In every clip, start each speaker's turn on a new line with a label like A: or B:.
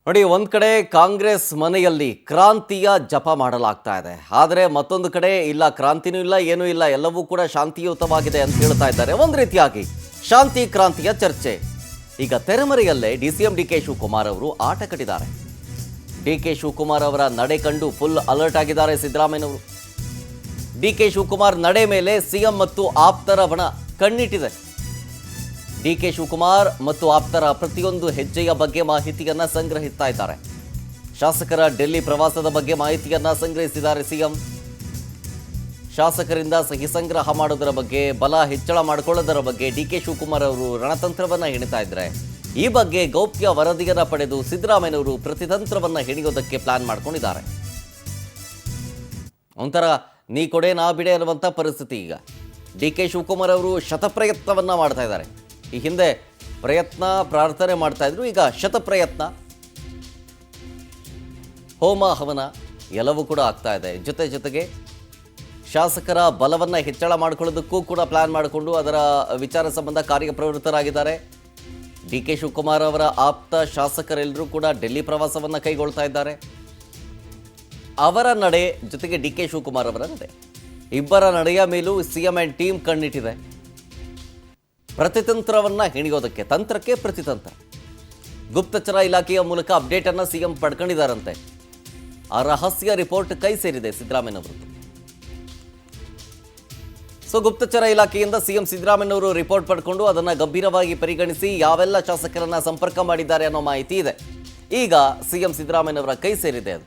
A: ನೋಡಿ, ಒಂದ್ ಕಡೆ ಕಾಂಗ್ರೆಸ್ ಮನೆಯಲ್ಲಿ ಕ್ರಾಂತಿಯ ಜಪ ಮಾಡಲಾಗ್ತಾ ಇದೆ. ಆದರೆ ಮತ್ತೊಂದು ಕಡೆ ಇಲ್ಲ, ಕ್ರಾಂತಿನೂ ಇಲ್ಲ, ಏನೂ ಇಲ್ಲ, ಎಲ್ಲವೂ ಕೂಡ ಶಾಂತಿಯುತವಾಗಿದೆ ಅಂತ ಹೇಳ್ತಾ ಇದ್ದಾರೆ. ಒಂದು ರೀತಿಯಾಗಿ ಶಾಂತಿ ಕ್ರಾಂತಿಯ ಚರ್ಚೆ ಈಗ ತೆರೆಮರೆಯಲ್ಲೇ ಡಿಸಿಎಂ ಡಿಕೆ ಶಿವಕುಮಾರ್ ಅವರು ಆಟ ಕಟ್ಟಿದ್ದಾರೆ. ಡಿಕೆ ಶಿವಕುಮಾರ್ ಅವರ ನಡೆ ಕಂಡು ಫುಲ್ ಅಲರ್ಟ್ ಆಗಿದ್ದಾರೆ ಸಿದ್ದರಾಮಯ್ಯನವರು. ಡಿಕೆ ಶಿವಕುಮಾರ್ ನಡೆ ಮೇಲೆ ಸಿಎಂ ಮತ್ತು ಆಪ್ತರ ಬಣ ಕಣ್ಣಿಟ್ಟಿದೆ. ಡಿಕೆ ಶಿವಕುಮಾರ್ ಮತ್ತು ಆಪ್ತರ ಪ್ರತಿಯೊಂದು ಹೆಜ್ಜೆಯ ಬಗ್ಗೆ ಮಾಹಿತಿಯನ್ನ ಸಂಗ್ರಹಿಸ್ತಾ ಇದ್ದಾರೆ. ಶಾಸಕರ ಡೆಲ್ಲಿ ಪ್ರವಾಸದ ಬಗ್ಗೆ ಮಾಹಿತಿಯನ್ನ ಸಂಗ್ರಹಿಸಿದ್ದಾರೆ ಸಿಎಂ. ಶಾಸಕರಿಂದ ಸಹಿ ಸಂಗ್ರಹ ಮಾಡೋದರ ಬಗ್ಗೆ, ಬಲ ಹೆಚ್ಚಳ ಮಾಡಿಕೊಳ್ಳೋದರ ಬಗ್ಗೆ ಡಿಕೆ ಶಿವಕುಮಾರ್ ಅವರು ರಣತಂತ್ರವನ್ನ ಹೆಣಿತಾ ಇದ್ದಾರೆ. ಈ ಬಗ್ಗೆ ಗೌಪ್ಯ ವರದಿಯನ್ನ ಪಡೆದು ಸಿದ್ದರಾಮಯ್ಯನವರು ಪ್ರತಿತಂತ್ರವನ್ನ ಹೆಣಿಯೋದಕ್ಕೆ ಪ್ಲಾನ್ ಮಾಡ್ಕೊಂಡಿದ್ದಾರೆ. ಒಂಥರ ನೀ ಕೊಡೆ ನಾ ಬಿಡೆ ಅನ್ನುವಂಥ ಪರಿಸ್ಥಿತಿ. ಈಗ ಡಿಕೆ ಶಿವಕುಮಾರ್ ಅವರು ಶತಪ್ರಯತ್ನವನ್ನ ಮಾಡ್ತಾ ಇದ್ದಾರೆ. ಈ ಹಿಂದೆ ಪ್ರಯತ್ನ ಪ್ರಾರ್ಥನೆ ಮಾಡ್ತಾ ಇದ್ರು, ಈಗ ಶತಪ್ರಯತ್ನ, ಹೋಮ ಹವನ ಎಲ್ಲವೂ ಕೂಡ ಆಗ್ತಾ ಇದೆ. ಜೊತೆಗೆ ಶಾಸಕರ ಬಲವನ್ನು ಹೆಚ್ಚಳ ಮಾಡಿಕೊಳ್ಳೋದಕ್ಕೂ ಕೂಡ ಪ್ಲಾನ್ ಮಾಡಿಕೊಂಡು ಅದರ ವಿಚಾರ ಸಂಬಂಧ ಕಾರ್ಯಪ್ರವೃತ್ತರಾಗಿದ್ದಾರೆ. ಡಿ ಕೆ ಶಿವಕುಮಾರ್ ಅವರ ಆಪ್ತ ಶಾಸಕರೆಲ್ಲರೂ ಕೂಡ ಡೆಲ್ಲಿ ಪ್ರವಾಸವನ್ನು ಕೈಗೊಳ್ತಾ ಇದ್ದಾರೆ. ಅವರ ನಡೆ ಜೊತೆಗೆ ಡಿ ಕೆ ಶಿವಕುಮಾರ್ ಅವರ ನಡೆ, ಇಬ್ಬರ ನಡೆಯ ಮೇಲೂ ಸಿಎಂ ಆ್ಯಂಡ್ ಟೀಮ್ ಕಣ್ಣಿಟ್ಟಿದೆ. ಪ್ರತಿತಂತ್ರವನ್ನ ಹೆಣಿಯೋದಕ್ಕೆ, ತಂತ್ರಕ್ಕೆ ಪ್ರತಿತಂತ್ರ. ಗುಪ್ತಚರ ಇಲಾಖೆಯ ಮೂಲಕ ಅಪ್ಡೇಟ್ ಅನ್ನ ಸಿಎಂ ಪಡ್ಕೊಂಡಿದ್ದಾರಂತೆ. ಆ ರಹಸ್ಯ ರಿಪೋರ್ಟ್ ಕೈ ಸೇರಿದೆ ಸಿದ್ದರಾಮಯ್ಯನವರದ್ದು. ಸೊ ಗುಪ್ತಚರ ಇಲಾಖೆಯಿಂದ ಸಿಎಂ ಸಿದ್ದರಾಮಯ್ಯನವರು ರಿಪೋರ್ಟ್ ಪಡ್ಕೊಂಡು ಅದನ್ನ ಗಂಭೀರವಾಗಿ ಪರಿಗಣಿಸಿ ಯಾವೆಲ್ಲ ಶಾಸಕರನ್ನ ಸಂಪರ್ಕ ಮಾಡಿದ್ದಾರೆ ಅನ್ನೋ ಮಾಹಿತಿ ಇದೆ. ಈಗ ಸಿಎಂ ಸಿದ್ದರಾಮಯ್ಯನವರ ಕೈ ಸೇರಿದೆ ಅದು.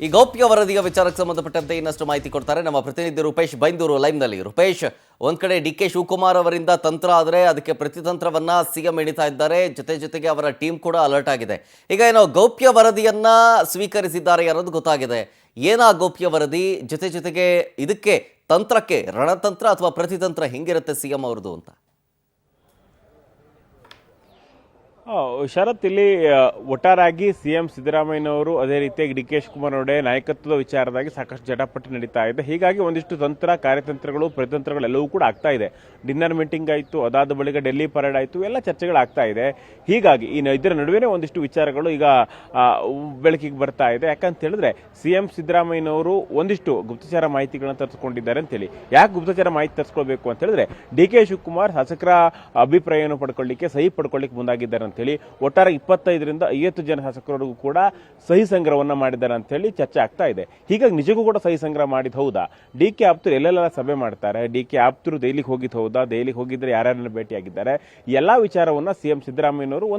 A: ಈ ಗೌಪ್ಯ ವರದಿಯ ವಿಚಾರಕ್ಕೆ ಸಂಬಂಧಪಟ್ಟಂತೆ ಇನ್ನಷ್ಟು ಮಾಹಿತಿ ಕೊಡ್ತಾರೆ ನಮ್ಮ ಪ್ರತಿನಿಧಿ ರೂಪೇಶ್ ಬೈಂದೂರು ಲೈವ್ನಲ್ಲಿ. ರೂಪೇಶ್, ಒಂದ್ ಕಡೆ ಡಿ ಕೆ ಶಿವಕುಮಾರ್ ಅವರಿಂದ ತಂತ್ರ ಆದರೆ ಅದಕ್ಕೆ ಪ್ರತಿತಂತ್ರವನ್ನ ಸಿಎಂ ಎಣಿತಾ ಇದ್ದಾರೆ. ಜೊತೆಗೆ ಅವರ ಟೀಮ್ ಕೂಡ ಅಲರ್ಟ್ ಆಗಿದೆ. ಈಗ ಏನೋ ಗೌಪ್ಯ ವರದಿಯನ್ನ ಸ್ವೀಕರಿಸಿದ್ದಾರೆ ಅನ್ನೋದು ಗೊತ್ತಾಗಿದೆ. ಏನಾ ಗೌಪ್ಯ ವರದಿ? ಜೊತೆಗೆ ಇದಕ್ಕೆ ತಂತ್ರಕ್ಕೆ ರಣತಂತ್ರ ಅಥವಾ ಪ್ರತಿತಂತ್ರ ಹೆಂಗಿರುತ್ತೆ ಸಿಎಂ ಅವ್ರದ್ದು ಅಂತ?
B: ಶರತ್, ಇಲ್ಲಿ ಒಟ್ಟಾರಾಗಿ ಸಿಎಂ ಸಿದ್ದರಾಮಯ್ಯನವರು ಅದೇ ರೀತಿಯಾಗಿ ಡಿ ಕೆ ಶಿವಕುಮಾರ್ ಅವರೇ ನಾಯಕತ್ವದ ವಿಚಾರದಾಗಿ ಸಾಕಷ್ಟು ಜಟಾಪಟಿ ನಡೀತಾ ಇದೆ. ಹೀಗಾಗಿ ಒಂದಿಷ್ಟು ತಂತ್ರ, ಕಾರ್ಯತಂತ್ರಗಳು, ಪ್ರತಿತಂತ್ರಗಳೆಲ್ಲವೂ ಕೂಡ ಆಗ್ತಾ ಇದೆ. ಡಿನ್ನರ್ ಮೀಟಿಂಗ್ ಆಯಿತು, ಅದಾದ ಬಳಿಕ ಡೆಲ್ಲಿ ಪರೇಡ್ ಆಯಿತು, ಎಲ್ಲ ಚರ್ಚೆಗಳಾಗ್ತಾ ಇದೆ. ಹೀಗಾಗಿ ಇದರ ನಡುವೆನೇ ಒಂದಿಷ್ಟು ವಿಚಾರಗಳು ಈಗ ಬೆಳಕಿಗೆ ಬರ್ತಾ ಇದೆ. ಯಾಕಂತ ಹೇಳಿದ್ರೆ ಸಿಎಂ ಸಿದ್ದರಾಮಯ್ಯನವರು ಒಂದಿಷ್ಟು ಗುಪ್ತಚರ ಮಾಹಿತಿಗಳನ್ನು ತರಿಸ್ಕೊಂಡಿದ್ದಾರೆ ಅಂತೇಳಿ. ಯಾಕೆ ಗುಪ್ತಚರ ಮಾಹಿತಿ ತರಿಸ್ಕೊಳ್ಬೇಕು ಅಂತ ಹೇಳಿದ್ರೆ ಡಿ ಕೆ ಶಿವಕುಮಾರ್ ಶಾಸಕರ ಅಭಿಪ್ರಾಯವನ್ನು ಪಡ್ಕೊಳ್ಳಿಕ್ಕೆ, ಸಹಿ ಪಡ್ಕೊಳ್ಳಿಕ್ಕೆ ಮುಂದಾಗಿದ್ದಾರೆ ಅಂತ ಹೇಳಿ ಒಟ್ಟಾರೆ 25ರಿಂದ 50 ಜನ ಶಾಸಕರಿಗೂ ಕೂಡ ಸಹಿ ಸಂಗ್ರಹವನ್ನ ಮಾಡಿದ್ದಾರೆ ಅಂತ ಹೇಳಿ ಚರ್ಚೆ ಆಗ್ತಾ ಇದೆ. ಹೀಗಾಗಿ ನಿಜಕ್ಕೂ ಕೂಡ ಸಹಿ ಸಂಗ್ರಹ ಮಾಡಿದ ಹೌದಾ? ಡಿ ಕೆ ಆಪ್ತರು ಎಲ್ಲೆಲ್ಲ ಸಭೆ ಮಾಡ್ತಾರೆ, ಡಿ ಕೆ ಆಪ್ತರು ದೆಹಲಿಗೆ ಹೋಗಿದ್ದು ಹೌದಾ, ದೆಹಲಿಗೆ ಹೋಗಿದ್ರೆ ಯಾರ್ಯಾರನ್ನ ಭೇಟಿಯಾಗಿದ್ದಾರೆ, ಎಲ್ಲಾ ವಿಚಾರವನ್ನ ಸಿಎಂ ಸಿದ್ದರಾಮಯ್ಯನವರು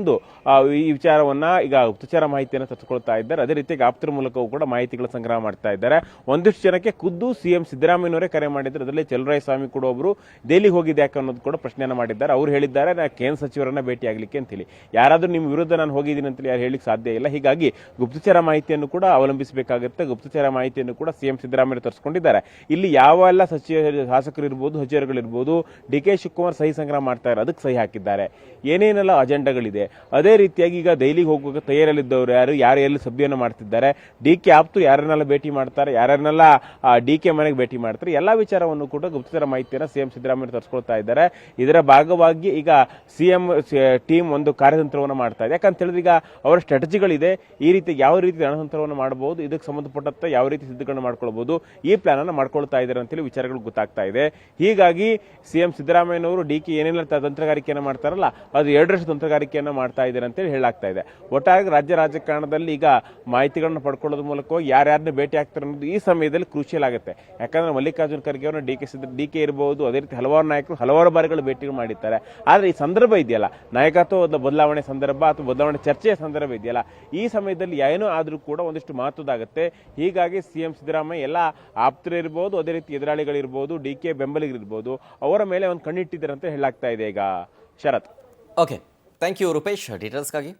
B: ಈ ವಿಚಾರವನ್ನ ಈಗ ಗುಪ್ತಚರ ಮಾಹಿತಿಯನ್ನು ತರಿಸಿಕೊಳ್ತಾ ಇದ್ದಾರೆ. ಅದೇ ರೀತಿಯಾಗಿ ಆಪ್ತರ ಮೂಲಕವೂ ಕೂಡ ಮಾಹಿತಿಗಳ ಸಂಗ್ರಹ ಮಾಡ್ತಾ ಇದ್ದಾರೆ. ಒಂದಿಷ್ಟು ಜನಕ್ಕೆ ಖುದ್ದು ಸಿಎಂ ಸಿದ್ದರಾಮಯ್ಯನವರೇ ಕರೆ ಮಾಡಿದ್ದಾರೆ. ಅದರಲ್ಲಿ ಚಲುವರಾಯಸ್ವಾಮಿ ಕೂಡ ಒಬ್ರು ದೆಹಲಿಗೆ ಹೋಗಿದ್ದೆ ಯಾಕೆ ಅನ್ನೋದು ಕೂಡ ಪ್ರಶ್ನೆಯನ್ನ ಮಾಡಿದ್ದಾರೆ. ಅವ್ರು ಹೇಳಿದ್ದಾರೆ, ನಾ ಕೇಂದ್ರ ಸಚಿವರನ್ನ ಭೇಟಿಯಾಗಲಿಕ್ಕೆ ಅಂತ ಹೇಳಿ. ಯಾರಾದ್ರೂ ನಿಮ್ಮ ವಿರುದ್ಧ ನಾನು ಹೋಗಿದ್ದೀನಿ ಅಂತ ಯಾರು ಹೇಳಿಕ್ಕೆ ಸಾಧ್ಯ ಇಲ್ಲ. ಹೀಗಾಗಿ ಗುಪ್ತಚರ ಮಾಹಿತಿಯನ್ನು ಕೂಡ ಅವಲಂಬಿಸಬೇಕಾಗುತ್ತೆ. ಗುಪ್ತಚರ ಮಾಹಿತಿಯನ್ನು ಕೂಡ ಸಿಎಂ ಸಿದ್ದರಾಮಯ್ಯ ತರಿಸಿಕೊಂಡಿದ್ದಾರೆ. ಇಲ್ಲಿ ಯಾವೆಲ್ಲ ಶಾಸಕರು ಇರ್ಬೋದು, ಸಚಿವರುಗಳಿರ್ಬೋದು, ಡಿ ಕೆ ಶಿವಕುಮಾರ್ ಸಹಿ ಸಂಗ್ರಹ ಮಾಡ್ತಾ ಇದ್ದಾರೆ, ಅದಕ್ಕೆ ಸಹಿ ಹಾಕಿದ್ದಾರೆ. ಏನೇನೆಲ್ಲ ಅಜೆಂಡಾಗಳಿದೆ, ಅದೇ ರೀತಿಯಾಗಿ ಈಗ ದೆಹಲಿಗೆ ಹೋಗುವಾಗ ತಯಾರಲ್ಲಿದ್ದವರು ಯಾರು ಎಲ್ಲಿ ಸಭೆಯನ್ನು ಮಾಡ್ತಿದ್ದಾರೆ, ಡಿ ಕೆ ಆಪ್ತರು ಯಾರನ್ನೆಲ್ಲ ಭೇಟಿ ಮಾಡ್ತಾರೆ, ಯಾರನ್ನೆಲ್ಲ ಡಿ ಕೆ ಮನೆಗೆ ಭೇಟಿ ಮಾಡ್ತಾರೆ, ಎಲ್ಲಾ ವಿಚಾರವನ್ನು ಕೂಡ ಗುಪ್ತಚರ ಮಾಹಿತಿಯನ್ನು ಸಿಎಂ ಸಿದ್ದರಾಮಯ್ಯ ತರಿಸ್ಕೊಳ್ತಾ ಇದ್ದಾರೆ. ಇದರ ಭಾಗವಾಗಿ ಈಗ ಸಿಎಂ ಟೀಮ್ ಒಂದು ಕಾರ್ಯತಂತ್ರವನ್ನು ಮಾಡ್ತಾ ಇದೆ. ಯಾಕಂತ ಹೇಳಿದ್ರೆ ಈಗ ಅವರ ಸ್ಟ್ರಾಟಜಿಗಳಿದೆ. ಈ ರೀತಿ ಯಾವ ರೀತಿ ರಣತಂತ್ರವನ್ನು ಮಾಡಬಹುದು, ಇದಕ್ಕೆ ಸಂಬಂಧಪಟ್ಟಂತೆ ಯಾವ ರೀತಿ ಸಿದ್ಧಗಳನ್ನು ಮಾಡ್ಕೊಳ್ಬಹುದು, ಈ ಪ್ಲಾನ್ ಅನ್ನು ಮಾಡ್ಕೊಳ್ತಾ ಇದ್ದಾರೆ ಅಂತೇಳಿ ವಿಚಾರಗಳು ಗೊತ್ತಾಗ್ತಾ ಇದೆ. ಹೀಗಾಗಿ ಸಿಎಂ ಸಿದ್ದರಾಮಯ್ಯನವರು ಡಿ ಕೆ ಏನೆಲ್ಲ ತಂತ್ರಗಾರಿಕೆಯನ್ನು ಮಾಡ್ತಾರಲ್ಲ, ಅದು 2 ತಂತ್ರಗಾರಿಕೆಯನ್ನು ಮಾಡ್ತಾ ಇದ್ದಾರೆ ಅಂತೇಳಿ ಹೇಳಲಾಗ್ತಾ ಇದೆ. ಒಟ್ಟಾರೆ ರಾಜ್ಯ ರಾಜಕಾರಣದಲ್ಲಿ ಈಗ ಮಾಹಿತಿಗಳನ್ನು ಪಡ್ಕೊಳ್ಳೋದ್ರ ಮೂಲಕ ಯಾರ್ಯಾರನ್ನ ಭೇಟಿ ಆಗ್ತಾರೆ ಅನ್ನೋದು ಈ ಸಮಯದಲ್ಲಿ ಕ್ರೂಷಿಯಲ್ ಆಗುತ್ತೆ. ಯಾಕಂದ್ರೆ ಮಲ್ಲಿಕಾರ್ಜುನ ಖರ್ಗೆ ಅವರನ್ನ ಡಿ ಕೆ ಇರಬಹುದು, ಅದೇ ರೀತಿ ಹಲವಾರು ನಾಯಕರು ಹಲವಾರು ಬಾರಿಗಳು ಭೇಟಿ ಮಾಡಿದ್ದಾರೆ. ಆದ್ರೆ ಈ ಸಂದರ್ಭ ಇದೆಯಲ್ಲ, ನಾಯಕತ್ವದ ಬದಲಾವಣೆ ಸಂದರ್ಭ ಅಥವಾ ಬದಲಾವಣೆ ಚರ್ಚೆಯ ಸಂದರ್ಭ ಇದೆಯಲ್ಲ, ಈ ಸಮಯದಲ್ಲಿ ಏನೋ ಆದ್ರೂ ಕೂಡ ಒಂದಿಷ್ಟು ಮಹತ್ವದಾಗುತ್ತೆ. ಹೀಗಾಗಿ ಸಿಎಂ ಸಿದ್ದರಾಮಯ್ಯ ಎಲ್ಲ ಆಪ್ತರಿರ್ಬೋದು, ಅದೇ ರೀತಿ ಎದುರಾಳಿಗಳಿರ್ಬೋದು, ಡಿ ಕೆ ಬೆಂಬಲಿಗರಿರ್ಬೋದು, ಅವರ ಮೇಲೆ ಒಂದು ಕಣ್ಣಿಟ್ಟಿದ್ದಾರೆ ಅಂತ ಹೇಳಲಾಗ್ತಾ ಇದೆ ಈಗ. Sharath.
A: Okay, thank you Rupesh ಡೀಟೇಲ್ಸ್ಗಾಗಿ.